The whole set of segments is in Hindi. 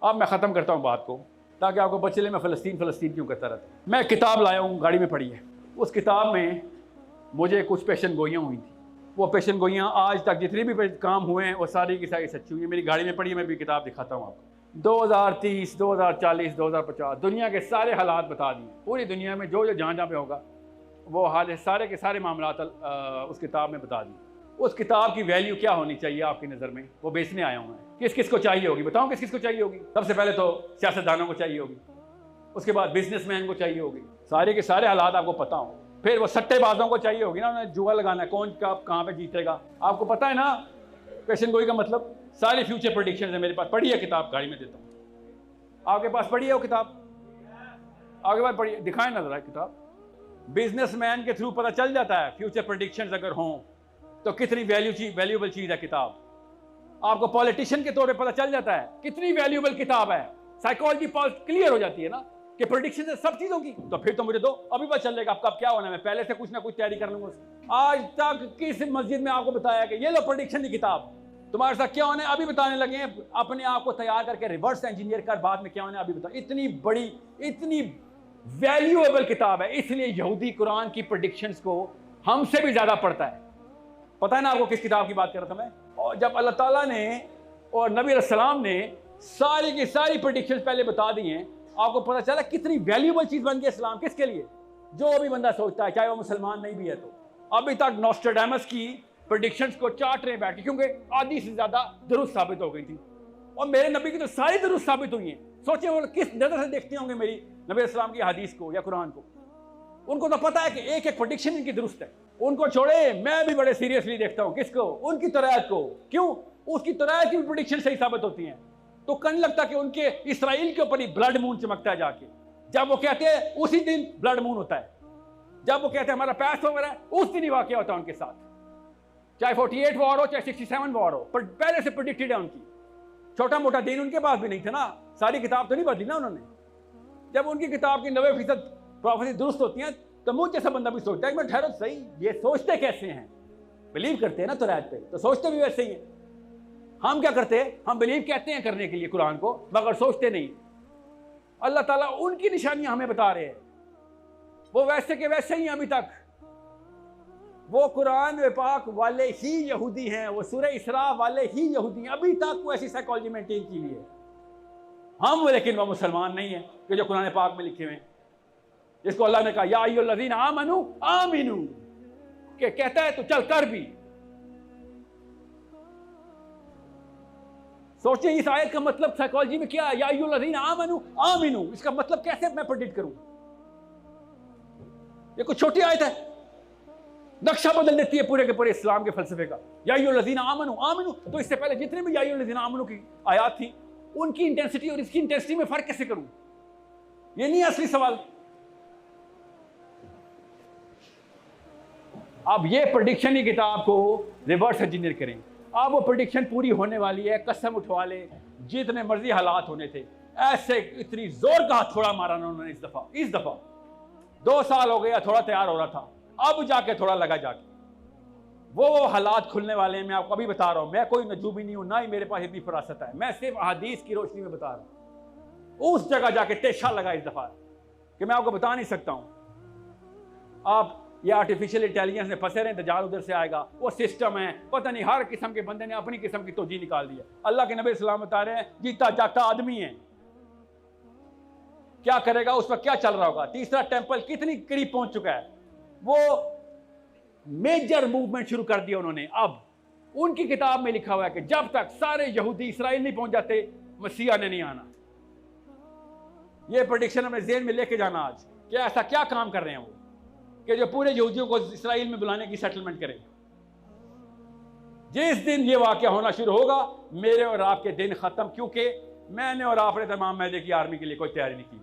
अब मैं ख़त्म करता हूँ बात को, ताकि आपको पता चले मैं फ़लस्तीन क्यों करता रहता हूँ। मैं किताब लाया हूँ, गाड़ी में पढ़ी है। उस किताब में मुझे कुछ पेशन गोइयाँ हुई थी। वो पेशन गोइयाँ आज तक जितने भी काम हुए हैं वो सारी की सारी सच्ची हुई हैं। मेरी गाड़ी में पढ़ी है, मैं भी किताब दिखाता हूँ आपको। 2030, 2040, 2050 दुनिया के सारे हालात बता दिए। पूरी दुनिया में जो जहाँ पे होगा वो हाल सारे के सारे मामलात उस किताब में बता दिए। उस किताब की वैल्यू क्या होनी चाहिए आपकी नज़र में, वो बेचने आया हूँ मैं। किस किस को चाहिए होगी बताऊँ, किस किस को चाहिए होगी? सबसे पहले तो सियासतदानों को चाहिए होगी, उसके बाद बिजनेसमैन को चाहिए होगी, सारे के सारे हालात आपको पता हो। फिर वो सट्टेबाजों को चाहिए होगी ना, उन्हें जुआ लगाना है कौन कब कहाँ पे जीतेगा। आपको पता है ना पेशन गोई का मतलब? सारी फ्यूचर प्रेडिक्शन है मेरे पास, पढ़ी है किताब, गाड़ी में देता हूँ। आपके पास पढ़ी है वो किताब? आगे बात पढ़िए, दिखाएं ना जरा किताब। बिजनेसमैन के थ्रू पता चल जाता है फ्यूचर प्रेडिक्शंस अगर हों तो कितनी वैल्यूएबल चीज़ है किताब। आपको पॉलिटिशियन के तौर पे पता चल जाता है कितनी वैल्यूएबल किताब है। साइकोलॉजी क्लियर हो जाती है ना कि प्रेडिक्शन है सब चीज़ों की। तो फिर तो मुझे दो, अभी पता चलेगा आपका क्या होना है। मैं पहले से कुछ ना कुछ तैयारी कर लूँगा। आज तक किस मस्जिद में आपको बताया कि ये लो प्रेडिक्शन की किताब, तुम्हारे साथ क्या होना है अभी बताने लगे हैं। अपने आप को तैयार करके रिवर्स इंजीनियर कर बाद में क्या होना है अभी बता। इतनी बड़ी इतनी वैल्यूएबल किताब है, इसलिए यहूदी कुरान की प्रेडिक्शंस को हमसे भी ज़्यादा पढ़ता है। पता है ना आपको किस किताब की बात कर रहा था मैं? और जब अल्लाह ताला ने और नबी अलैहिस्सलाम ने सारी की सारी प्रेडिक्शंस पहले बता दी हैं, आपको पता चला कितनी वैल्यूएबल चीज़ बन गई इस्लाम। किसके लिए? जो भी बंदा सोचता है, चाहे वो मुसलमान नहीं भी है। तो अभी तक नॉस्ट्रेडामस की प्रेडिक्शंस को चाट रहे बैठ के, क्योंकि आधी से ज़्यादा दुरुस्त साबित हो गई थी। और मेरे नबी की तो सारी दुरुस्त साबित हुई हैं। सोचिए वो किस नज़र से देखते होंगे मेरी नबी अलैहिस्सलाम की हदीस को या कुरान को। उनको तो पता है कि एक एक प्रेडिक्शन इनकी दुरुस्त है। उनको छोड़े, मैं भी बड़े सीरियसली देखता हूँ किसको? उनकी तरायत को। क्यों? उसकी तरायत की प्रेडिक्शन सही साबित होती हैं। तो कन लगता कि उनके इसराइल के ऊपर ही ब्लड मून चमकता है जाके। जब वो कहते हैं उसी दिन ब्लड मून होता है, जब वो कहते हैं हमारा पैस ओवर है उस दिन ही वाकया होता है उनके साथ। चाहे 48 वॉर हो चाहे 67 वॉर हो, पर पहले से प्रेडिक्टेड है उनकी। छोटा मोटा दिन उनके पास भी नहीं था ना, सारी किताब तो नहीं बदली ना उन्होंने। जब उनकी किताब की 90% प्रोफेसी दुरुस्त होती हैं तो मुझ जैसा बंदा भी सोचता है कि मैं ठहरो सही, ये सोचते कैसे हैं? बिलीव करते हैं ना तौरात पे, तो सोचते भी वैसे ही हैं। हम क्या करते हैं? हम बिलीव कहते हैं करने के लिए कुरान को, मगर सोचते नहीं। अल्लाह ताला उनकी निशानियां हमें बता रहे हैं, वो वैसे के वैसे ही अभी तक। वो कुरान पाक वाले ही यहूदी हैं, वो सूरह इसरा वाले ही यहूदी हैं। अभी तक वो ऐसी साइकोलॉजी मेंटेन की हुई है। हम लेकिन वो मुसलमान नहीं है कि जो कुरान पाक में लिखे हुए हैं, जिसको अल्लाह ने कहा या अय्युहल्लज़ीना आमनू आमिनू, के कहता है तो चल कर भी। सोचिए इस आयत का मतलब साइकोलॉजी में क्या है? या अय्युहल्लज़ीना आमनू आमिनू, इसका मतलब कैसे मैं प्रेडिक्ट करूं? ये कुछ छोटी आयत है, नक्शा बदल देती है पूरे के पूरे इस्लाम के फलसफे का। या अय्युहल्लज़ीना आमनू आमिनू, तो इससे पहले जितने भी या अय्युहल्लज़ीना आमनू की आयत थी उनकी इंटेंसिटी और इसकी इंटेंसिटी में फर्क कैसे करूं? ये नहीं है असली सवाल। अब ये प्रेडिक्शन की किताब को रिवर्स इंजीनियर करें। अब वो प्रेडिक्शन पूरी होने वाली है, कसम उठवा ले, जितने मर्जी हालात होने थे। ऐसे इतनी जोर का हथौड़ा मारा ना उन्होंने इस दफा 2 साल हो गया, थोड़ा तैयार हो रहा था, अब जाके थोड़ा लगा जाके वो हालात खुलने वाले हैं। मैं आपको अभी बता रहा हूं, मैं कोई नजूबी नहीं हूं, ना ही मेरे पास इतनी फरासत है। मैं सिर्फ हदीस की रोशनी में बता रहा हूं। उस जगह जाके तेशा लगा इस दफा कि मैं आपको बता नहीं सकता हूं। आप ये आर्टिफिशियल इंटेलिजेंस में फंसे रहे, दज्जाल उधर से आएगा, वो सिस्टम है, पता नहीं हर किस्म के बंदे ने अपनी किस्म की तोजी निकाल दी है। अल्लाह के नबी सल्लल्लाहु अलैहि वसल्लम बता रहे हैं जीता जागता आदमी है, क्या करेगा, उस पर क्या चल रहा होगा। तीसरा टेंपल कितनी करीब पहुंच चुका है, वो मेजर मूवमेंट शुरू कर दिया उन्होंने। अब उनकी किताब में लिखा हुआ है कि जब तक सारे यहूदी इसराइल नहीं पहुंच जाते मसीहा ने नहीं आना। यह प्रेडिक्शन हमें ज़हन में लेके जाना आज कि ऐसा क्या काम कर रहे हैं वो कि जो पूरे यहूदियों को इसराइल में बुलाने की सेटलमेंट करें। जिस दिन ये वाकया होना शुरू होगा मेरे और आपके दिन खत्म, क्योंकि मैंने और आपने तमाम मैदे की आर्मी के लिए कोई तैयारी नहीं की।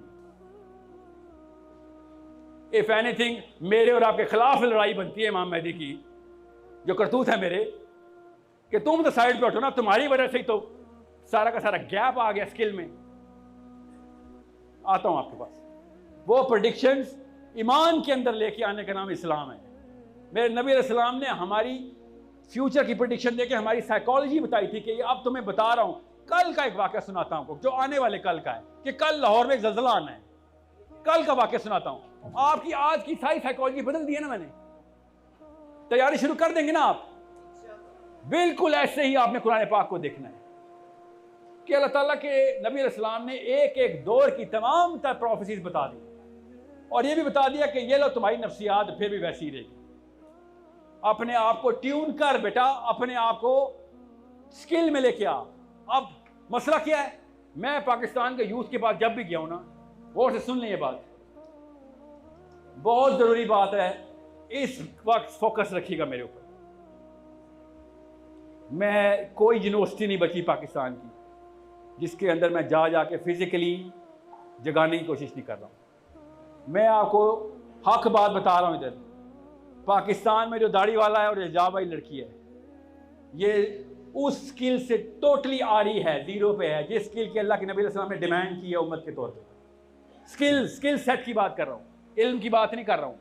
इफ एनीथिंग मेरे और आपके खिलाफ लड़ाई बनती है इमाम महदी की, जो करतूत है मेरे कि तुम तो साइड पे उठो ना, तुम्हारी वजह से ही तो सारा का सारा गैप आ गया स्किल में। आता हूं आपके पास, वो प्रेडिक्शंस ईमान के अंदर लेके आने का नाम इस्लाम है। मेरे नबी अलैहिस्सलाम ने हमारी फ्यूचर की प्रेडिक्शन देके हमारी साइकोलॉजी बताई थी कि अब तुम्हें बता रहा हूं कल का एक वाक़या सुनाता हूँ जो आने वाले कल का है, कि कल लाहौर में एक ज़लज़ला आना है। कल का वाक़या सुनाता हूँ। आपकी आज की सारी साइकोलॉजी बदल दी है ना मैंने। तैयारी शुरू कर देंगे ना आप? बिल्कुल ऐसे ही आपने कुरान पाक को देखना है कि अल्लाह ताला के नबी अलैहिस्सलाम ने एक एक दौर की तमाम तर प्रोफेसीज बता दी, और ये भी बता दिया कि ये लो तुम्हारी नफ्सियात फिर भी वैसी रहेगी। अपने आप को ट्यून कर बेटा, अपने आप को स्किल में लेके आ। अब मसला क्या है, मैं पाकिस्तान के यूथ के पास जब भी गया हूं ना, गौर से सुन लें, ये बात बहुत जरूरी बात है, इस वक्त फोकस रखिएगा मेरे ऊपर। मैं कोई यूनिवर्सिटी नहीं बची पाकिस्तान की जिसके अंदर मैं जाके फिजिकली जगाने की कोशिश नहीं कर रहा हूं। मैं आपको हक बात बता रहा हूं। इधर पाकिस्तान में जो दाढ़ी वाला है और हिजाब वाली लड़की है, ये उस स्किल से टोटली आरी है, जीरो पे है, जिस स्किल की अल्लाह के नबी अलैहि सलाम ने डिमांड की है उम्मत के तौर पे। स्किल सेट की बात कर रहा हूँ, इल्म की बात नहीं कर रहा हूँ।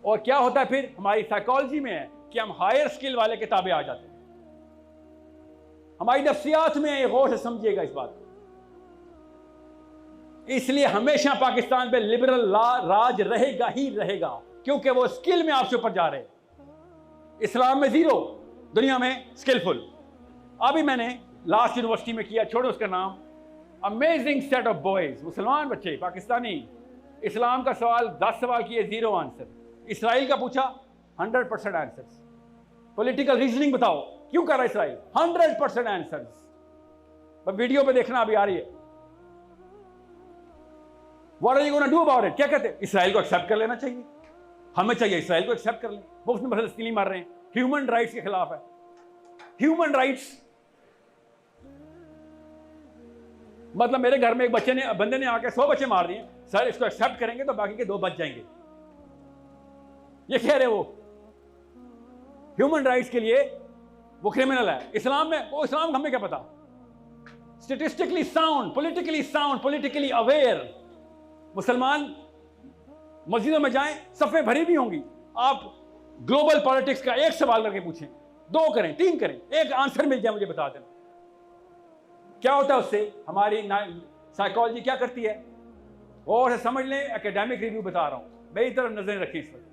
और क्या होता है फिर, हमारी साइकोलॉजी में है कि हम हायर स्किल वाले किताबें आ जाते हैं, हमारी नफ्सियात में है। गौर से समझिएगा इस बात को। इसलिए हमेशा पाकिस्तान पे लिबरल राज रहेगा ही रहेगा, क्योंकि वो स्किल में आपसे ऊपर जा रहे हैं। इस्लाम में जीरो, दुनिया में स्किलफुल। अभी मैंने लास्ट यूनिवर्सिटी में किया, छोड़ो उसका नाम, अमेजिंग सेट ऑफ बॉयज, मुसलमान बच्चे पाकिस्तानी। इस्लाम का सवाल 10 सवाल किए, 0 आंसर। इसराइल का पूछा, 100% आंसर्स। पॉलिटिकल रीजनिंग बताओ क्यों कर रहा है इसराइल, 100% आंसर्स। वीडियो पे देखना अभी आ रही है। What are you gonna do about it? क्या कहते हैं? इसराइल को एक्सेप्ट कर लेना चाहिए, हमें चाहिए इसराइल को एक्सेप्ट कर लें। वो उसमें फलस्तीनी मार रहे हैं, ह्यूमन राइट्स के खिलाफ है। ह्यूमन राइट्स मतलब मेरे घर में एक बंदे ने आके 100 बच्चे मार दिए, सर इसको एक्सेप्ट करेंगे तो बाकी के 2 बच जाएंगे। ये कह रहे वो ह्यूमन राइट्स के लिए वो क्रिमिनल है। इस्लाम में वो, इस्लाम हमें क्या पता? स्टेटिस्टिकली साउंड, पॉलिटिकली अवेयर मुसलमान मस्जिदों में जाएं, सफ़ें भरी भी होंगी। आप ग्लोबल पॉलिटिक्स का एक सवाल करके पूछें, 2 करें, 3 करें, एक आंसर मिल जाए मुझे बता देना। क्या होता है उससे? हमारी साइकोलॉजी क्या करती है? और समझ लें, एकेडमिक रिव्यू बता रहा हूं, मेरी तरफ नजरें रखें इस वक्त।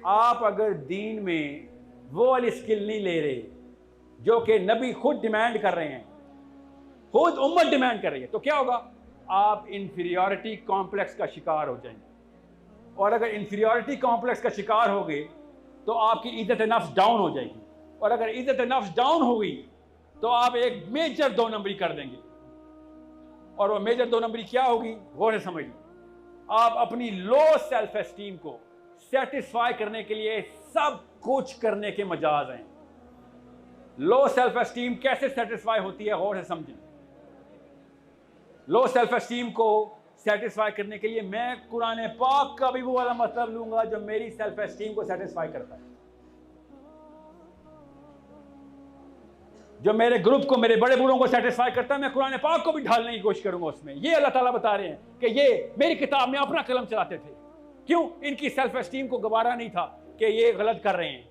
आप अगर दीन में वो वाली स्किल नहीं ले रहे जो कि नबी खुद डिमांड कर रहे हैं, खुद उम्मत डिमांड कर रही है, तो क्या होगा? आप इंफीरियरिटी कॉम्प्लेक्स का शिकार हो जाएंगे। और अगर इंफीरियरिटी कॉम्प्लेक्स का शिकार हो गए तो आपकी इज्जत नफ्स डाउन हो जाएगी। और अगर इज्जत नफ्स डाउन हो गई तो आप एक मेजर 2 नंबरी कर देंगे। और वो मेजर 2 नंबरी क्या होगी? गौर से समझिए। आप अपनी लो सेल्फ एस्टीम को सेटिस्फाई करने के लिए सब कुछ करने के मजाज हैं। लो सेल्फ एस्टीम कैसे सेटिस्फाई होती है? गौर से समझिए। लो सेल्फ एस्टीम को सेटिस्फाई करने के लिए मैं कुरान पाक का भी वो वाला मतलब लूंगा जो मेरी सेल्फ एस्टीम को सेटिस्फाई करता है, जो मेरे ग्रुप को, मेरे बड़े बूढ़ों को सेटिस्फाई करता है। मैं कुरान पाक को भी ढालने की कोशिश करूंगा उसमें। ये अल्लाह ताला बता रहे हैं कि ये मेरी किताब में अपना कलम चलाते थे। क्यों? इनकी सेल्फ एस्टीम को गवारा नहीं था कि ये गलत कर रहे हैं,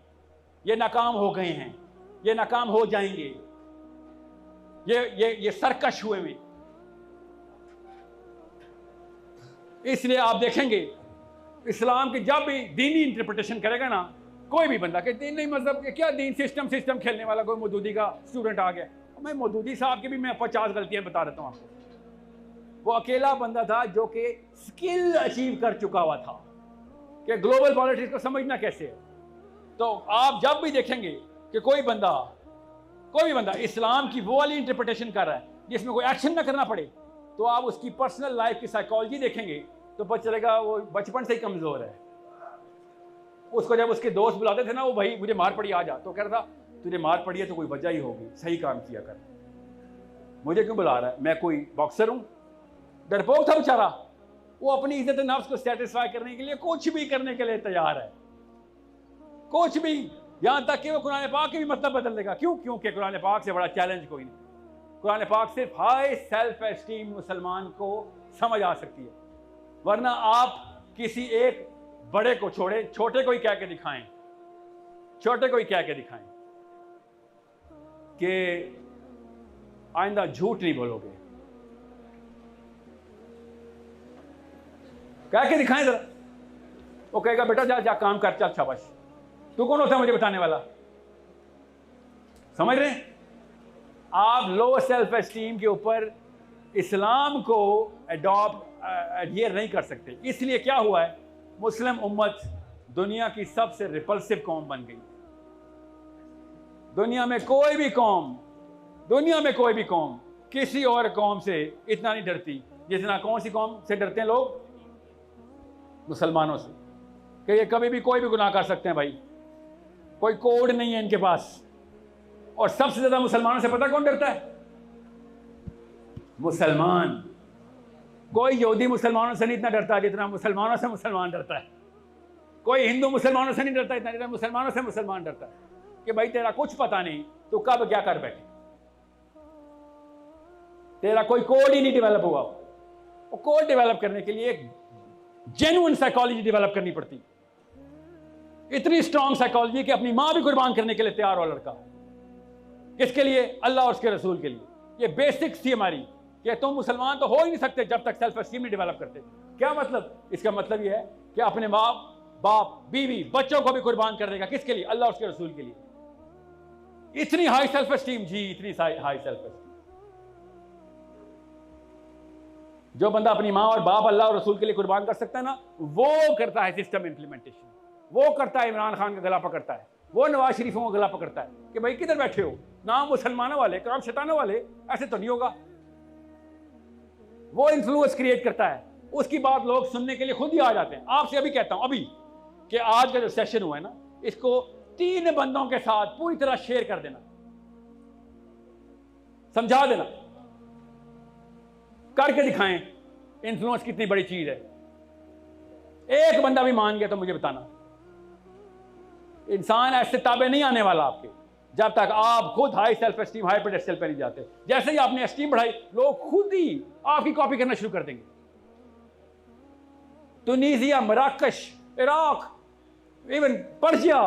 ये नाकाम हो गए हैं, ये नाकाम हो जाएंगे, ये सरकश हुए में। इसलिए आप देखेंगे इस्लाम की जब भी दीनी इंटरप्रिटेशन करेगा ना कोई भी बंदा, कि दीन नहीं मतलब कि क्या दीन सिस्टम खेलने वाला कोई मौदूदी का स्टूडेंट आ गया। मैं मौदूदी साहब की भी मैं 50 गलतियां बता देता हूँ आपको। वो अकेला बंदा था जो कि स्किल अचीव कर चुका हुआ था कि ग्लोबल पॉलिटिक्स को समझना कैसे है। तो आप जब भी देखेंगे कि कोई भी बंदा इस्लाम की वो वाली इंटरप्रिटेशन कर रहा है जिसमें कोई एक्शन ना करना पड़े, तो आप उसकी पर्सनल लाइफ की साइकोलॉजी देखेंगे तो पता चलेगा वो बचपन से ही कमजोर है। उसको जब उसके दोस्त बुलाते थे ना, वो भाई मुझे मार पड़ी आ जा, तो कह रहा था तुझे मार पड़ी है तो कोई वजह ही होगी, सही काम किया कर, मुझे क्यों बुला रहा है, मैं कोई बॉक्सर हूं? डरपोक था बेचारा। वो अपनी इज्जत नफ्स को सेटिस्फाई करने के लिए कुछ भी करने के लिए तैयार है, कुछ भी, यहां तक कि वो कुरान पाक के भी मतलब बदल देगा। क्यों? क्योंकि कुरान पाक से बड़ा चैलेंज कोई नहीं। कुरान पाक सिर्फ हाई सेल्फ एस्टीम मुसलमान को समझ आ सकती है, वरना आप किसी एक बड़े को छोड़े, छोटे को ही कह के दिखाएं कि आइंदा झूठ नहीं बोलोगे। कह के दिखाएं जरा। वो कहेगा बेटा जा जा काम कर, चल शाबाश। तू कौन होता है मुझे बताने वाला? समझ रहे हैं? आप लो सेल्फ एस्टीम के ऊपर इस्लाम को एडहियर नहीं कर सकते। इसलिए क्या हुआ है, मुस्लिम उम्मत दुनिया की सबसे रिपल्सिव कौम बन गई। दुनिया में कोई भी कौम किसी और कौम से इतना नहीं डरती जितना कौन सी कौम से डरते हैं लोग? मुसलमानों से, कि ये कभी भी कोई भी गुनाह कर सकते हैं भाई, कोई कोड नहीं है इनके पास। और सबसे ज्यादा मुसलमानों से पता कौन डरता है? मुसलमान। कोई यहूदी मुसलमानों से नहीं इतना डरता जितना मुसलमानों से मुसलमान डरता है। कोई हिंदू मुसलमानों से नहीं डरता इतना जितना मुसलमानों से मुसलमान डरता है कि भाई तेरा कुछ पता नहीं, तो कब क्या कर बैठे, तेरा कोई कोड ही नहीं डेवलप हुआ। वो कोड डेवलप करने के लिए एक जेन्युइन साइकोलॉजी डेवलप करनी पड़ती, इतनी स्ट्रॉन्ग साइकोलॉजी कि अपनी मां भी कुर्बान करने के लिए तैयार हो लड़का। किसके लिए? अल्लाह और उसके रसूल के लिए। ये बेसिक्स थी हमारी कि तुम मुसलमान तो हो ही नहीं सकते जब तक सेल्फ एस्टीम नहीं डेवलप करते। क्या मतलब? इसका मतलब यह है कि अपने माँ बाप बीवी बच्चों को भी कुर्बान कर देगा। किसके लिए? अल्लाह और उसके रसूल के लिए। इतनी हाई सेल्फ एस्टीम जी, इतनी हाई सेल्फ एस्टीम। जो बंदा अपनी माँ और बाप अल्लाह और रसूल के लिए कुर्बान कर सकता है ना, वो करता है सिस्टम इंप्लीमेंटेशन, वो करता है इमरान खान का गला पकड़ता है, वो नवाज शरीफों का गला पकड़ता है कि भाई किधर बैठे हो, नाम मुसलमानों वाले काम शैतानों वाले, ऐसे तो नहीं होगा। वो इन्फ्लुएंस क्रिएट करता है, उसकी बात लोग सुनने के लिए खुद ही आ जाते हैं। आपसे अभी कहता हूं अभी कि आज का जो सेशन हुआ है ना, इसको 3 बंदों के साथ पूरी तरह शेयर कर देना, समझा देना, करके दिखाएं इन्फ्लुएंस कितनी बड़ी चीज है। एक बंदा भी मान गया तो मुझे बताना। इंसान ऐसे ताबे नहीं आने वाला आपके जब तक आप खुद high self esteem, high pedestal पे नहीं जाते। जैसे ही आपने एस्टीम बढ़ाई, लोग खुद ही आपकी कॉपी करना शुरू कर देंगे। तुनीजिया, मराकश, Iraq, even Persia,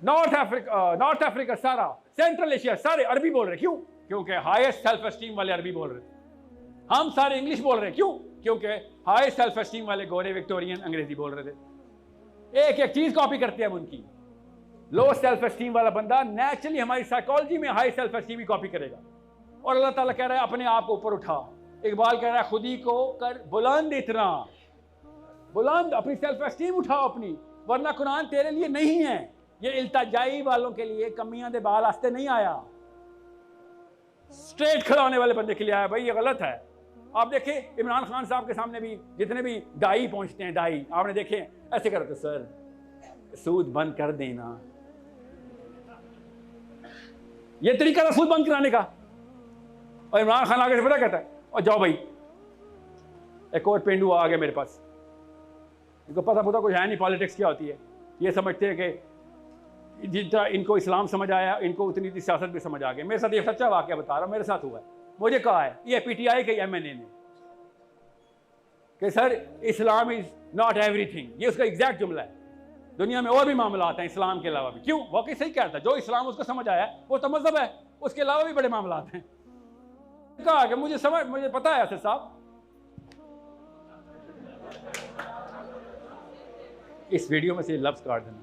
north Africa, सारा सेंट्रल एशिया, सारे अरबी बोल रहे। क्यों? क्योंकि हाईएस्ट सेल्फ एस्टीम वाले अरबी बोल रहे थे। हम सारे इंग्लिश बोल रहे हैं। क्यों? क्योंकि हाई सेल्फ एस्टीम वाले गोरे विक्टोरियन अंग्रेजी बोल रहे थे। एक एक चीज कॉपी करते हैं हम उनकी। लो सेल्फ एस्टीम वाला बंदा नेचुरली हमारी साइकोलॉजी में हाई सेल्फ एस्टीम ही कॉपी करेगा। और अल्लाह ताला कह रहा है अपने आप को ऊपर उठा। इकबाल कह रहा है खुद ही को कर बुलंद, इतना बुलंद, अपनी सेल्फ एस्टीम उठाओ अपनी, वरना कुरान तेरे लिए नहीं है। ये इल्तिजाई वालों के लिए, कमियां दे बाल आस्ते नहीं आया, स्ट्रेट खड़ा होने वाले बंदे के लिए आया। भाई ये गलत है। आप देखें इमरान खान साहब के सामने भी जितने भी दाई पहुंचते हैं, दाई आपने देखे ऐसे करते, सर सूद बंद कर देना। ये तरीका था सूद बंद कराने का। और इमरान खान आगे से पता कहता है, और जाओ भाई एक और पेंडुआ आ गया मेरे पास, इनको पता कुछ है नहीं पॉलिटिक्स क्या होती है। ये समझते हैं कि जितना इनको इस्लाम समझ आया, इनको उतनी सियासत भी समझ आ गई। मेरे साथ ये सच्चा वाकया बता रहा हूँ, मेरे साथ हुआ है। मुझे कहा है ये पीटीआई के एमएनए ने कि sir Islam is not everything. ये उसका एग्जैक्ट जुमला है। दुनिया में और भी मामला आते हैं इस्लाम के अलावा भी। क्यों? वाकई सही कहता है। जो इस्लाम उसको समझ आया वो तो मजहब है, उसके अलावा भी बड़े मामला आते हैं। कहा कि मुझे पता है असद साहब, इस वीडियो में से लफ्ज काट देना।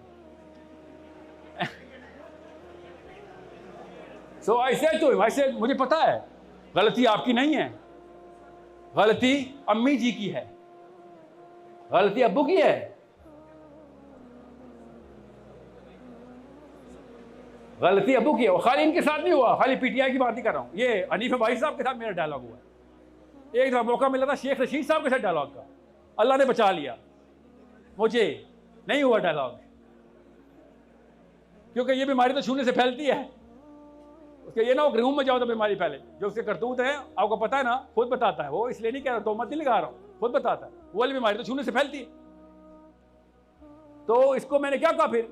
सो ऐसे मुझे पता है गलती आपकी नहीं है, गलती अम्मी जी की है, गलती अब्बू की है, गलती अब्बू की है। और खाली इनके साथ नहीं हुआ, खाली पीटीआई की बात नहीं कर रहा हूं। ये हनीफ भाई साहब के साथ मेरा डायलॉग हुआ। एक दफा मौका मिला था शेख रशीद साहब के साथ डायलॉग का, अल्लाह ने बचा लिया, मुझे नहीं हुआ डायलॉग। क्योंकि ये बीमारी तो छूने से फैलती है। उसके ये ना हो रूम में जाओ तो बीमारी फैले। जो उसके करतूत है आपको पता है ना, खुद बताता है वो, इसलिए नहीं कह रहा, तो मत नहीं लगा रहा हूं, खुद बताता है। वो वाली बीमारी तो छूने से फैलती है। तो इसको मैंने क्या कहा फिर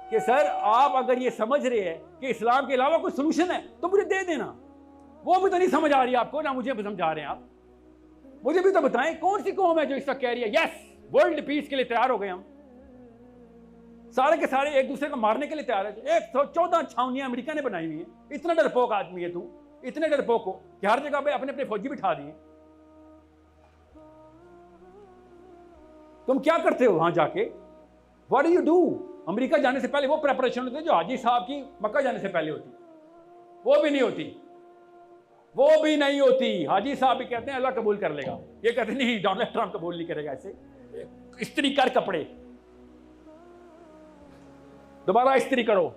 कि सर आप अगर ये समझ रहे हैं कि इस्लाम के अलावा कोई सोल्यूशन है तो मुझे दे देना। वो भी तो नहीं समझ आ रही आपको, ना मुझे भी समझा रहे हैं आप। मुझे भी तो बताएं कौन सी कौम है जो इस वक्त कह रही है यस वर्ल्ड पीस के लिए तैयार हो गए हम, सारे के सारे एक दूसरे को मारने के लिए तैयार है। 114 छावनियां अमेरिका ने बनाई हुई है। इतना डरपोक आदमी है तू इतने डरपोक हो कि हर जगह पे अपने अपने फौजी बिठा दिए। तुम क्या करते हो वहां जाके? What do you do? America जाने से पहले वो प्रेपरेशन होती है जो हाजी साहब की मक्का जाने से पहले होती, वो भी नहीं होती, वो भी नहीं होती। हाजी साहब भी कहते हैं अल्लाह कबूल कर लेगा, ये कहते नहीं डोनाल्ड ट्रंप कबूल नहीं करेगा। ऐसे इस्त्री कर कपड़े, दोबारा इस्त्री करो।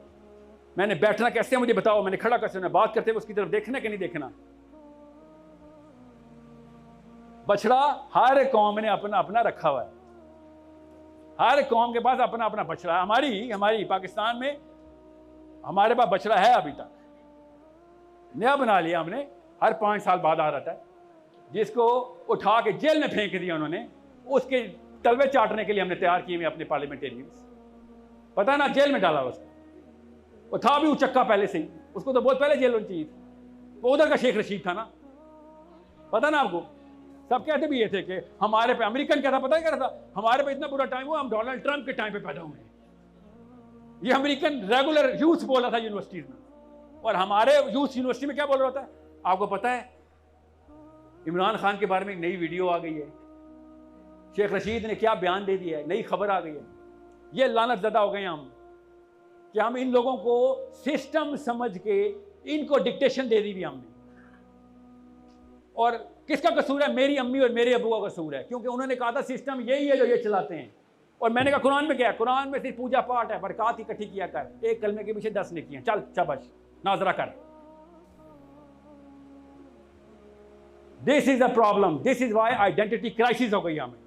मैंने बैठना कैसे है मुझे बताओ, मैंने खड़ा कैसे, मैं बात करते हुए उसकी तरफ देखना कि नहीं देखना। बछड़ा हर कौम ने अपना अपना रखा हुआ है, हर कौम के पास अपना अपना बछड़ा है। हमारी पाकिस्तान में हमारे पास बछड़ा है, अभी तक नया बना लिया हमने, हर 5 साल बाद आ रहता है, जिसको उठा के जेल में फेंक दिया उन्होंने। उसके तलवे चाटने के लिए हमने तैयार किए हुए अपने पार्लियामेंटेरियंस, पता ना जेल में डाला उसको। वो था भी उचक्का पहले से ही, उसको तो बहुत पहले जेल होनी चाहिए थी। वो उधर का शेख रशीद था ना, पता ना आपको। सब कहते भी ये थे कि हमारे पे अमेरिकन कहता, पता ही क्या था, हमारे पे इतना बुरा टाइम हुआ, हम डोनाल्ड ट्रंप के टाइम पे पैदा हुए हैं। ये अमेरिकन रेगुलर यूथ बोल रहा था यूनिवर्सिटीज में, और हमारे यूथ यूनिवर्सिटी में क्या बोल रहा था आपको पता है? इमरान खान के बारे में एक नई वीडियो आ गई है, शेख रशीद ने क्या बयान दे दिया है, नई खबर आ गई है। ये लानत ज़दा हो गए हम कि हम इन लोगों को सिस्टम समझ के इनको डिक्टेशन दे दी भी हमने। और किसका कसूर है? मेरी अम्मी और मेरे अबू का कसूर है, क्योंकि उन्होंने कहा था सिस्टम यही है जो ये चलाते हैं। और मैंने कहा कुरान में क्या है? कुरान में सिर्फ पूजा पाठ है, बरकत इकट्ठी किया कर, एक कलमे के पीछे 10 नेकियां, चल शाबाश नाजरा कर। This is a problem, this is why identity crisis हो गई हमें।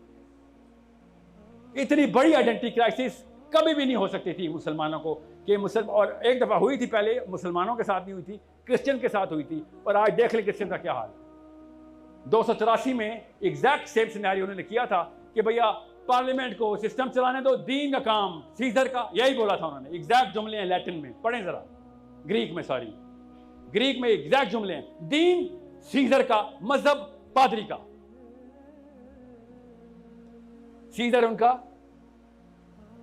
इतनी बड़ी आइडेंटिटी क्राइसिस कभी भी नहीं हो सकती थी मुसलमानों को कि और एक दफ़ा हुई थी, पहले मुसलमानों के साथ नहीं हुई थी, क्रिश्चियन के साथ हुई थी। और आज देख ले क्रिश्चियन का क्या हाल। 284 में एग्जैक्ट सेम सिनेरियो उन्होंने किया था कि भैया पार्लियामेंट को सिस्टम चलाने दो, दीन का काम सीजर का, यही बोला था उन्होंने। एग्जैक्ट जुमले हैं लैटिन में, पढ़ें जरा, ग्रीक में, सॉरी ग्रीक में एग्जैक्ट जुमले हैं, दीन सीजर का, मजहब पादरी का। सीजर उनका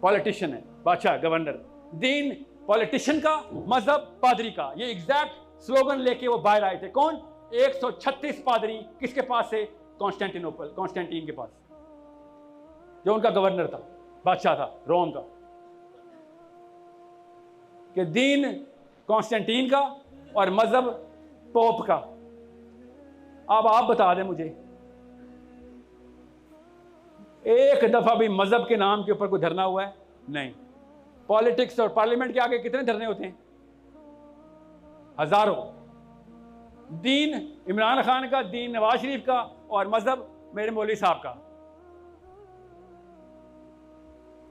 पॉलिटिशियन है, बादशाह, गवर्नर, दीन पॉलिटिशियन का, मजहब पादरी का। ये एग्जैक्ट स्लोगन लेके वो बाहर आए थे। कौन? 136 पादरी किसके पास से? कॉन्स्टेंटीन के पास, जो उनका गवर्नर था, बादशाह था रोम का, कि दीन कॉन्स्टेंटीन का और मजहब पोप का। अब आप बता दें मुझे, एक दफा भी मजहब के नाम के ऊपर कोई धरना हुआ है? नहीं। पॉलिटिक्स और पार्लियामेंट के आगे कितने धरने होते हैं? हजारों। दीन इमरान खान का, दीन नवाज शरीफ का, और मजहब मेरे मौलवी साहब का।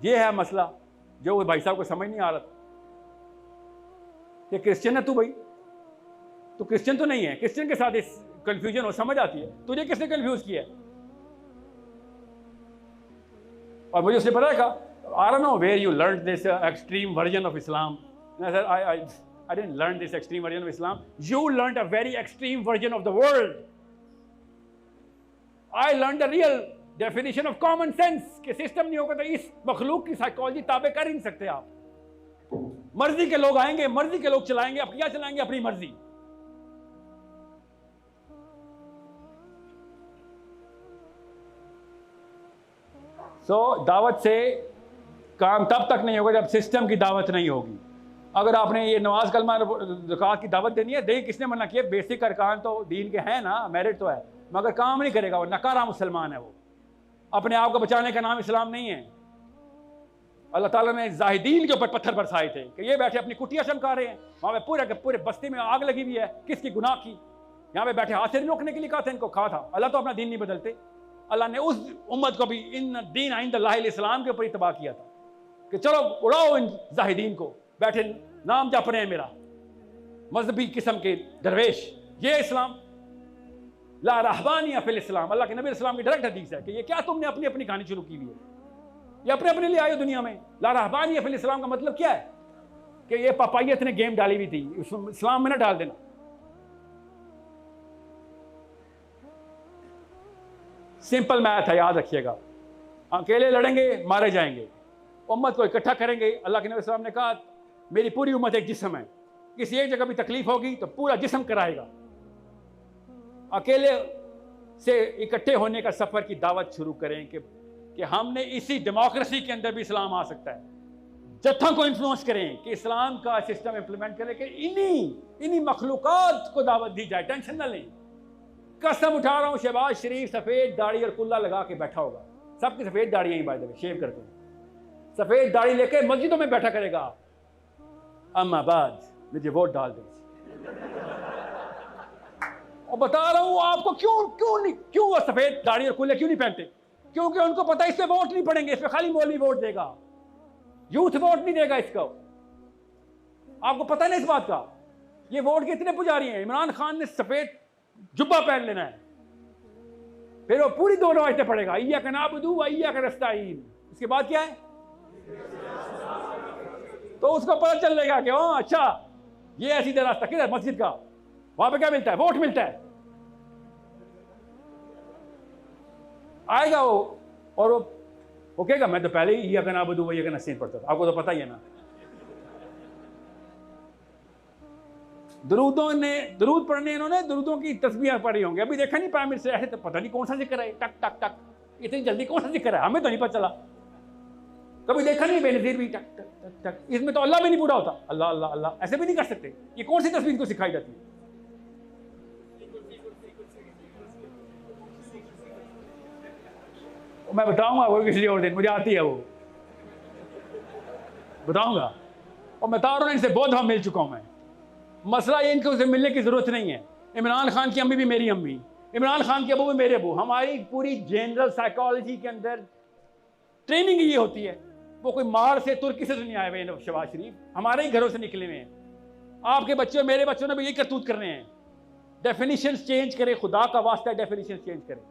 यह है मसला जो भाई साहब को समझ नहीं आ रहा था कि क्रिश्चियन है तू, भाई तू क्रिश्चियन तो नहीं है, क्रिश्चियन के साथ इस कंफ्यूजन हो, समझ आती है। तुझे किसने कंफ्यूज किया? और मुझे उसने पता है I don't know where you learned this extreme version of Islam. And I said, I didn't learn this extreme version of Islam. You learned a very extreme version of the world. I learned the real definition of common sense. कि सिस्टम नहीं होगा तो इस मखलूक की साइकोलॉजी ताबे कर ही नहीं सकते आप। मर्जी के लोग आएंगे, मर्जी के लोग चलाएंगे, अब क्या चलाएंगे? अपनी मर्जी। दावत से काम तब तक नहीं होगा जब सिस्टम की दावत नहीं होगी। अगर आपने ये नमाज कलमा ज़कात की दावत देनी है, दे किसने मना किया? बेसिक अरकान तो दीन के हैं ना, मेरिट तो है, मगर काम नहीं करेगा, वो नकारा मुसलमान है। वो अपने आप को बचाने का नाम इस्लाम नहीं है। अल्लाह ताला ने जाहिदीन के ऊपर पत्थर बरसाए थे कि ये बैठे अपनी कुटियाँ चमका रहे हैं, वहाँ पे पूरे के पूरे बस्ती में आग लगी हुई है, किसकी गुनाह की? यहाँ पे बैठे हाथ से नहीं रोकने के लिए कहा था इनको, कहा था। अल्लाह तो अपना दीन नहीं बदलते। अल्लाह ने उस उम्मत को भी इन दीन इंदल्लाहिल इस्लाम के ऊपर ही तबाह किया था कि चलो उड़ाओ इन जाहिदीन को, बैठे नाम जप रहे हैं मेरा, मजहबी किस्म के दरवेश। ये इस्लाम ला रहबानिया फिल इस्लाम, अल्लाह के नबी इस्लाम की डायरेक्ट हदीस है कि ये क्या तुमने अपनी अपनी कहानी शुरू की हुई है, ये अपने अपने लिए आए हो दुनिया में। ला रहबानिया फिल इस्लाम का मतलब क्या है? कि ये पापायत ने गेम डाली हुई थी, इस्लाम में ना डाल देना। सिंपल मैथ है, याद रखिएगा। अकेले लड़ेंगे मारे जाएंगे, उम्मत को इकट्ठा करेंगे। अल्लाह के नबी सल्लल्लाहु अलैहि वसल्लम ने कहा मेरी पूरी उम्मत एक जिस्म है, किसी एक जगह भी तकलीफ होगी तो पूरा जिस्म कराएगा। अकेले से इकट्ठे होने का सफर की दावत शुरू करें कि हमने इसी डेमोक्रेसी के अंदर भी इस्लाम आ सकता है। जत्थों को इन्फ्लुएंस करें कि इस्लाम का सिस्टम इंप्लीमेंट करें कि इन्हीं मखलूकात को दावत दी जाए। टेंशन ना लें। कसम उठा रहा हूं, शहबाज शरीफ सफेद दाढ़ी और कुल्ला लगा के बैठा होगा। सबकी सफेद दाढ़ियां ही बाय द वे, शेव करते हैं, सफेद दाढ़ी लेके मस्जिदों में बैठा करेगा। अम्मा बाद मुझे वोट डाल दे। और बता रहा हूं आपको क्यों वो सफेद दाढ़ी और कुल्ले क्यों नहीं पहनते? क्योंकि उनको पता है इस पे वोट नहीं पड़ेंगे, इस पे खाली मौलवी वोट देगा, यूथ वोट नहीं देगा इसको। आपको पता नहीं इस बात का? ये वोट के इतने पुजारी हैं। इमरान खान ने सफेद जुब्बा पहन लेना है, फिर वो पूरी दोनों आयतें पढ़ेगा, इय्याक नअबुदु व इय्याक नस्तईन। इसके बाद क्या है? तो उसको पता चल जाएगा कि अच्छा ये ऐसी रास्ता किधर मस्जिद का, वहां पे क्या मिलता है? वोट मिलता है। आएगा वो और वो कहेगा मैं तो पहले ही इय्याक नअबुदु व इय्याक नस्तईन पढ़ता था। आपको तो पता ही है ना। दरूद पढ़ने इन्होंने दरूदों की तस्बीह पढ़ी होंगी। अभी देखा नहीं प्राइम मिनिस्टर ऐसे, तो पता नहीं कौन सा जिक्र है, टक टक टक, इतनी जल्दी कौन सा जिक्र है, हमें तो नहीं पता चला। कभी देखा नहीं बेनजीर भी टक टक टक टक, इसमें तो अल्लाह भी नहीं पूरा होता। अल्लाह अल्लाह अल्लाह ऐसे भी नहीं कर सकते। ये कौन सी तस्वीर को सिखाई जाती है? मैं बताऊंगा वो किसी और दिन, मुझे आती है वो, बताऊंगा। और मैं तारों इनसे बहुत दफा मिल चुका हूं मैं। मसला ये इनको से मिलने की जरूरत नहीं है। इमरान खान की अम्मी भी मेरी अम्मी, इमरान खान के अबू भी मेरे अबू। हमारी पूरी जनरल साइकोलॉजी के अंदर ट्रेनिंग ये होती है। वो कोई मार से तुर्की से तो नहीं आए हुए शहबाज शरीफ, हमारे ही घरों से निकले हुए हैं। आपके बच्चे मेरे बच्चों ने भी यही करतूत करने हैं। डेफिनेशन चेंज करें, खुदा का वास्ता है डेफिनेशन चेंज करें।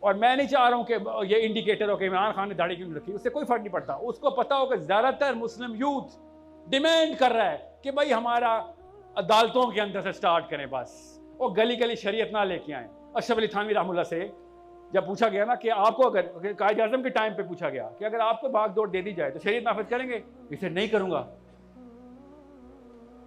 और मैं नहीं चाह रहा हूं कि ये इंडिकेटर हो कि इमरान खान ने दाढ़ी क्यों नहीं रखी, उससे कोई फर्क नहीं पड़ता। उसको पता हो कि ज्यादातर मुस्लिम यूथ डिमांड कर रहा है कि भाई हमारा अदालतों के अंदर से स्टार्ट करें बस, और गली गली शरीयत ना लेके आए। अशरफ अली थानवी रहमतुल्लाह से जब पूछा गया ना कि आपको, अगर कायद आज़म के टाइम पे पूछा गया कि अगर आपको भाग दौड़ दे दी जाए तो शरीयत नाफिज करेंगे? इसे नहीं करूंगा।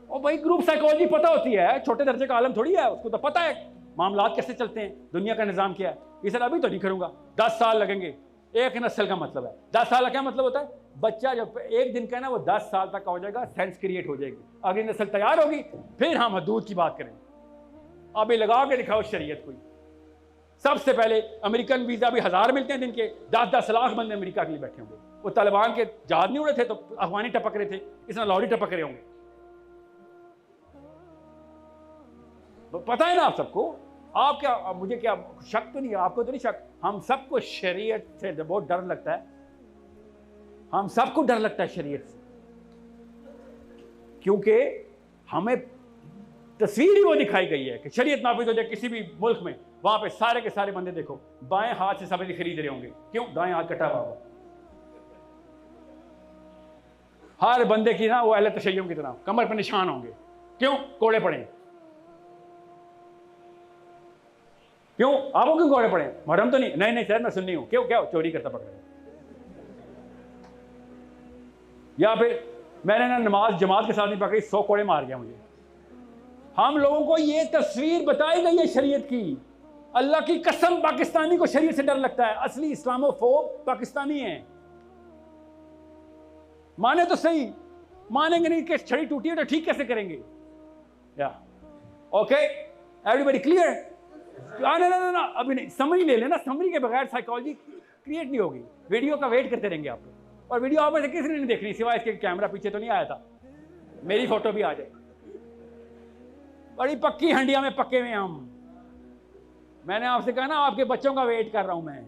और भाई ग्रुप साइकोलॉजी पता होती है, छोटे दर्जे का आलम थोड़ी है, उसको तो पता है मामलात कैसे चलते हैं, दुनिया का निज़ाम क्या है। ये सर अभी तो नहीं करूंगा, 10 साल लगेंगे। एक नस्ल का मतलब है 10 साल का क्या मतलब होता है? बच्चा जब एक दिन का है ना वो 10 साल तक का हो जाएगा, सेंस क्रिएट हो जाएगी, अगली नस्ल तैयार होगी, फिर हम हदूद की बात करेंगे। अभी लगा के दिखाओ शरीयत कोई। सबसे पहले अमेरिकन वीजा भी 1000 मिलते हैं दिन के, 10-10 लाख बंदे अमेरिका के लिए बैठे होंगे। वो तालिबान के जहाज नहीं उड़े थे तो अफगानी टपक रहे थे, इसमें लाहौरी टपक रहे होंगे। तो पता है ना आप सबको। आप क्या, मुझे क्या शक तो नहीं है, आपको तो नहीं शक। हम सबको शरीयत से बहुत डर लगता है, हम सबको डर लगता है शरीयत से, क्योंकि हमें तस्वीर ही वो दिखाई गई है कि शरीयत नाफिज हो जाए किसी भी मुल्क में, वहां पे सारे के सारे बंदे देखो बाएं हाथ से सब्जी खरीद रहे होंगे। क्यों? दाएं हाथ कटा हुआ। हर बंदे की ना वो अहले तशय्युम की तरह कमर पर निशान होंगे। क्यों? कोड़े पड़े। क्यों? आपको क्यों कोड़े पड़े? मुहर्रम तो नहीं? नहीं सर मैं सुन्नी हूं। क्यों? क्या चोरी करता पकड़े? या फिर मैंने ना नमाज जमात के साथ नहीं पकड़ी, 100 कोड़े मार गया मुझे। हम लोगों को ये तस्वीर बताई गई है शरीयत की। अल्लाह की कसम पाकिस्तानी को शरीयत से डर लगता है। असली इस्लामोफोब पाकिस्तानी है। माने तो सही, मानेंगे नहीं कि छड़ी टूटी है तो ठीक कैसे करेंगे? या ओके एवरीबॉडी क्लियर? ना अभी नहीं, समरी ले लेना। समरी के बगैर साइकोलॉजी क्रिएट नहीं होगी। वीडियो का वेट करते रहेंगे आप लोग, और वीडियो आप में से किसी ने नहीं देखनी सिवाय इसके कैमरा पीछे तो नहीं आया था, मेरी फोटो भी आ जाए। बड़ी पक्की हंडिया में पक्के हुए हम। मैंने आपसे कहा ना आपके बच्चों का वेट कर रहा हूं मैं।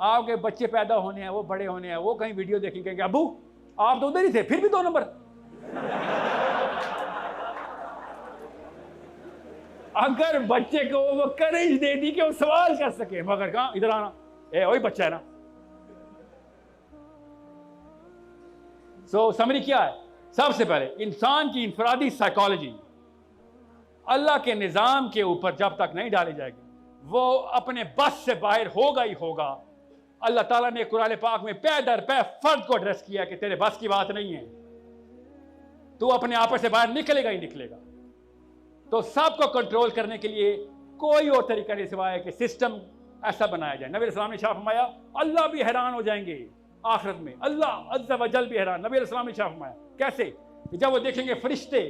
आपके बच्चे पैदा होने हैं, वो बड़े होने हैं, वो कहीं वीडियो देखेंगे अबू आप तो उधर ही थे, फिर भी 2 नंबर। अगर बच्चे को वो करेज दे दी कि वो सवाल कर सके, मगर कहां इधर आना, वही बच्चा है ना। सो समरी क्या है? सबसे पहले इंसान की इंफरादी साइकोलॉजी अल्लाह के निज़ाम के ऊपर जब तक नहीं डाली जाएगी, वो अपने बस से बाहर होगा ही होगा। अल्लाह ताला ने कुरान पाक में पै दर पै फर्द को एड्रेस किया कि तेरे बस की बात नहीं है, तू अपने आप से बाहर निकलेगा ही निकलेगा। तो सबको कंट्रोल करने के लिए कोई और तरीका नहीं सिवाय कि सिस्टम ऐसा बनाया जाए। नबी अलैहिस्सलाम ने शाह फरमाया अल्लाह भी हैरान हो जाएंगे आखिरत में, अल्लाह अज़्ज़ा वजल भी हैरान। नबी अलैहिस्सलाम ने शाह फरमाया कैसे? कि जब वो देखेंगे फरिश्ते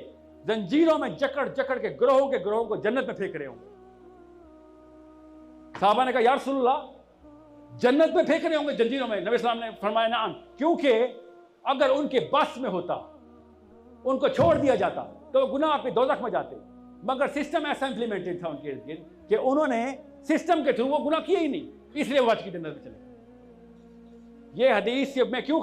जंजीरों में जकड़ जकड़ के ग्रोहों को जन्नत में फेंक रहे होंगे। साहबा ने कहा या रसूलल्लाह जन्नत में फेंक रहे होंगे जंजीरों में? नबी अलैहिस्सलाम ने फरमाया नाम, क्योंकि अगर उनके बस में होता, उनको छोड़ दिया जाता तो गुनाह पे दोज़ख में जाते, मगर सिस्टम ऐसा इंप्लीमेंटेड था उनके इर्द गिर्द कि उन्होंने सिस्टम के थ्रू वो गुनाह किए ही नहीं, इसलिए वो आज की जन्नत में चले। ये हदीस से मैं क्यों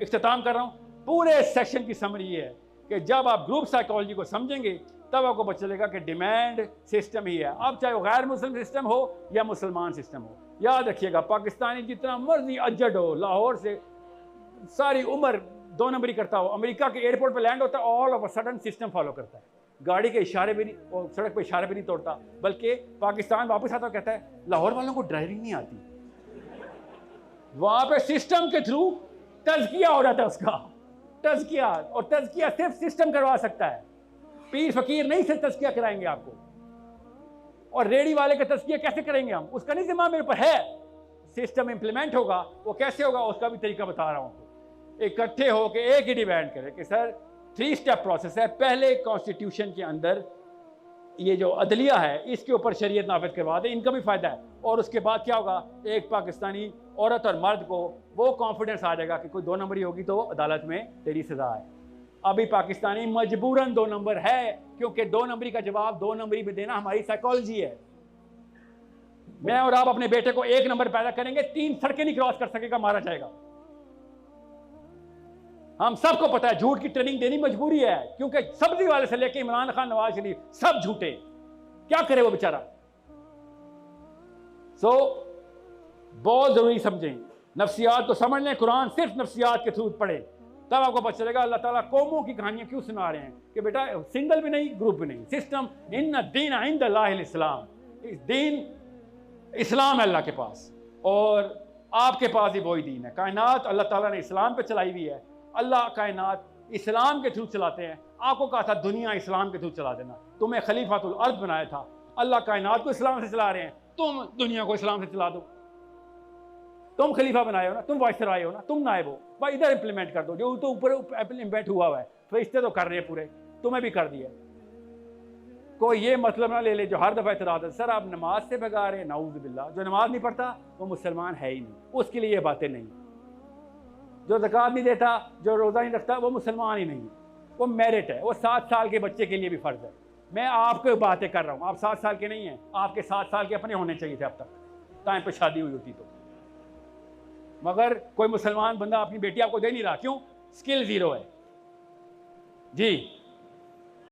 इख्तिताम कर रहा हूँ, पूरे सेक्शन की समरी ये है कि जब आप ग्रुप साइकोलॉजी को समझेंगे तब आपको पता चलेगा कि डिमांड सिस्टम ही है। अब चाहे वो गैर मुस्लिम सिस्टम हो या मुसलमान सिस्टम हो, याद रखिएगा पाकिस्तानी जितना मर्जी अज्जड हो, लाहौर से सारी उम्र 2 नंबरी करता हो, अमेरिका के एयरपोर्ट पे लैंड होता है, all of a sudden system follow करता है, गाड़ी के इशारे भी नहीं और सड़क पे इशारे भी नहीं तोड़ता, बल्कि पाकिस्तान वापस आता कहता है लाहौर वालों को ड्राइविंग नहीं आती। वहां पे सिस्टम के थ्रू तज़किया हो रहा था उसका, तज़किया, और तज़किया सिर्फ सिस्टम करवा सकता है, पीर फकीर नहीं सिर्फ तज़किया कराएंगे आपको। और रेडी वाले का तज़किया कैसे करेंगे हम, उसका नहीं जिम्मा मेरे पर है। सिस्टम इंप्लीमेंट होगा, वो कैसे होगा उसका भी तरीका बता रहा हूँ। इकट्ठे होकर एक ही डिमांड करें कि सर 3 स्टेप प्रोसेस है। पहले कॉन्स्टिट्यूशन के अंदर ये जो अदलिया है इसके ऊपर शरीयत नाफिज करवा दे, इनका भी फ़ायदा है। और उसके बाद क्या होगा, एक पाकिस्तानी औरत और मर्द को वो कॉन्फिडेंस आ जाएगा कि कोई 2 नंबरी होगी तो अदालत में तेरी सज़ा है। अभी पाकिस्तानी मजबूरन 2 नंबर है, क्योंकि 2 नंबरी का जवाब 2 नंबरी में देना हमारी साइकोलॉजी है। मैं और आप अपने बेटे को 1 नंबर पैदा करेंगे, 3 सड़कें नहीं क्रॉस कर सकेगा, मारा जाएगा। हम सबको पता है झूठ की ट्रेनिंग देनी मजबूरी है, क्योंकि सब्जी वाले से लेके इमरान खान, नवाज शरीफ सब झूठे, क्या करे वो बेचारा। बहुत जरूरी समझें, नफ्सियात को समझ लें। कुरान सिर्फ नफ्सियात के थ्रू पढ़े, तब आपको पता चलेगा अल्लाह ताला कौमों की कहानियां क्यों सुना रहे हैं कि बेटा सिंगल भी नहीं, ग्रुप भी नहीं, सिस्टम। इन्ना दीन इंदल्लाहिल इस्लाम, इस दीन इस्लाम है अल्लाह के पास, और आपके पास ही वही दीन है। कायनात अल्लाह ताला ने इस्लाम पे चलाई हुई है। अल्लाह कायनात इस्लाम के थ्रू चलाते हैं। आपको कहा था दुनिया इस्लाम के थ्रू चला देना, तुम्हें खलीफातुल अर्द बनाया था। अल्लाह कायनात को इस्लाम से चला रहे हैं, तुम दुनिया को इस्लाम से चला दो। तुम खलीफा बनाए हो ना, तुम वाइसराय हो ना, तुम नायब हो, भाई इधर इंप्लीमेंट कर दो। जो तो ऊपर इम्प्लीमेंट हुआ है, फरिश्ते तो कर रहे हैं पूरे, तुम्हें भी कर दिया। कोई ये मतलब ना ले ले जो हर दफ़ा इतराज़ है, सर आप नमाज से भगा रहे हैं, नाऊज़ बिल्लाह। जो नमाज नहीं पढ़ता वो मुसलमान है ही नहीं, उसके लिए ये बातें नहीं। जो ज़कात नहीं देता, जो रोज़ा नहीं रखता, वो मुसलमान ही नहीं, वो मेरिट है। वो 7 साल के बच्चे के लिए भी फ़र्ज़ है। मैं आपको बातें कर रहा हूँ, आप 7 साल के नहीं हैं, आपके 7 साल के अपने होने चाहिए थे अब तक, टाइम पे शादी हुई होती तो। मगर कोई मुसलमान बंदा अपनी बेटी आपको दे नहीं रहा, क्यों? स्किल ज़ीरो है जी।